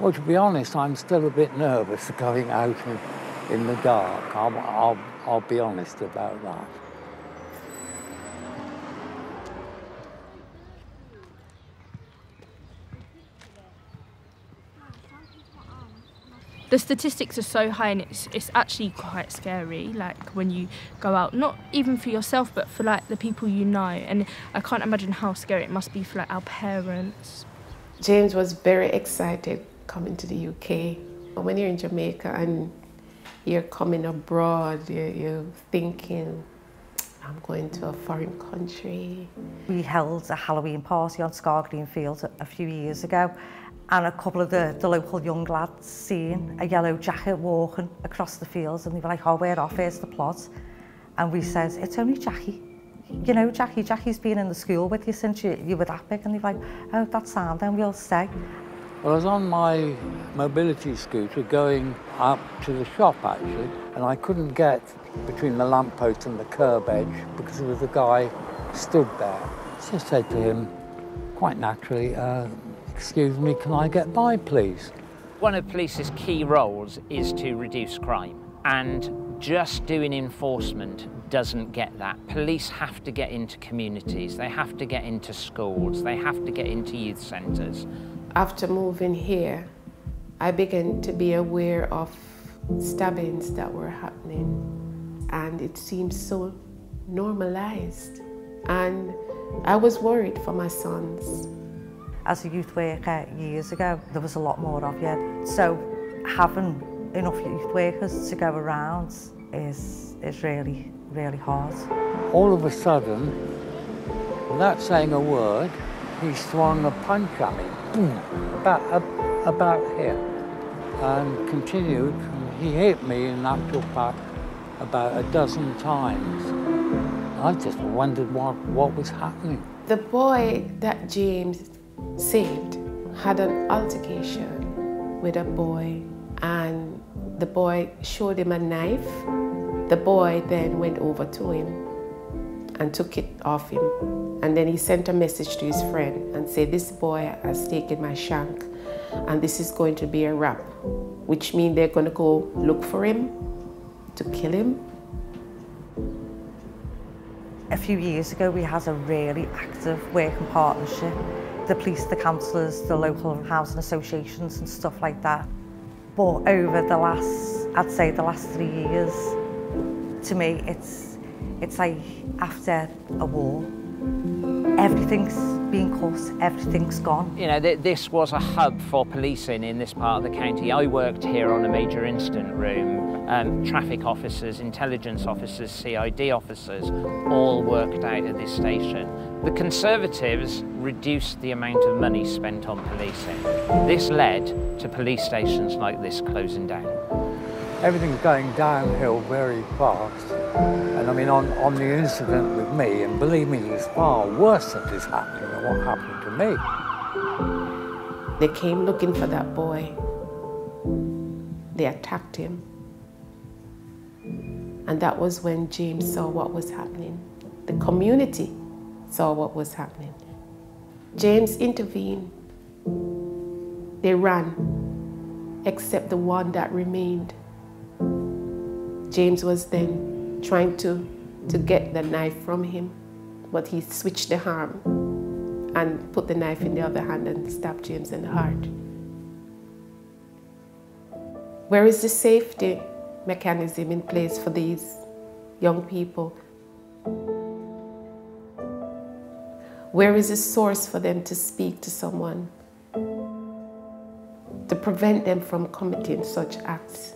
Well, to be honest, I'm still a bit nervous going out in the dark. I'll be honest about that. The statistics are so high, and it's actually quite scary, like when you go out, not even for yourself, but for like the people you know. And I can't imagine how scary it must be for like our parents. James was very excited coming to the UK. When you're in Jamaica and you're coming abroad, you're thinking, I'm going to a foreign country. We held a Halloween party on Scar Green Field a few years ago, and a couple of the local young lads seen a yellow jacket walking across the fields, and they were like, oh, we're off, here's the plot. And we said, it's only Jackie. You know, Jackie's been in the school with you since you were that big. And they were like, oh, that's sound, then we'll stay. Well, I was on my mobility scooter going up to the shop, actually, and I couldn't get between the lamppost and the curb edge because there was a guy stood there. So I said to him, quite naturally, excuse me, can I get by, please? One of police's key roles is to reduce crime, and just doing enforcement doesn't get that. Police have to get into communities, they have to get into schools, they have to get into youth centres. After moving here, I began to be aware of stabbings that were happening, and it seemed so normalized. And I was worried for my sons. As a youth worker years ago, there was a lot more of you. So having enough youth workers to go around is really, really hard. All of a sudden, without saying a word, he swung a punch at me, boom, about here, and continued. He hit me in actual fact about a dozen times. I just wondered what was happening. The boy that James saved had an altercation with a boy, and the boy showed him a knife. The boy then went over to him and took it off him. And then he sent a message to his friend and said, this boy has taken my shank and this is going to be a wrap, which means they're going to go look for him to kill him. A few years ago, we had a really active working partnership. The police, the councillors, the local housing associations and stuff like that. But over the last, I'd say the last 3 years, to me, it's like after a war. Everything's been cut, everything's gone. You know, this was a hub for policing in this part of the county. I worked here on a major incident room. Traffic officers, intelligence officers, CID officers all worked out at this station. The Conservatives reduced the amount of money spent on policing. This led to police stations like this closing down. Everything's going downhill very fast. And I mean, on the incident with me, and believe me, there's far worse that is happening than what happened to me. They came looking for that boy. They attacked him. And that was when James saw what was happening. The community saw what was happening. James intervened. They ran, except the one that remained. James was then trying to get the knife from him, but he switched the arm and put the knife in the other hand and stabbed James in the heart. Where is the safety mechanism in place for these young people? Where is a source for them to speak to someone to prevent them from committing such acts?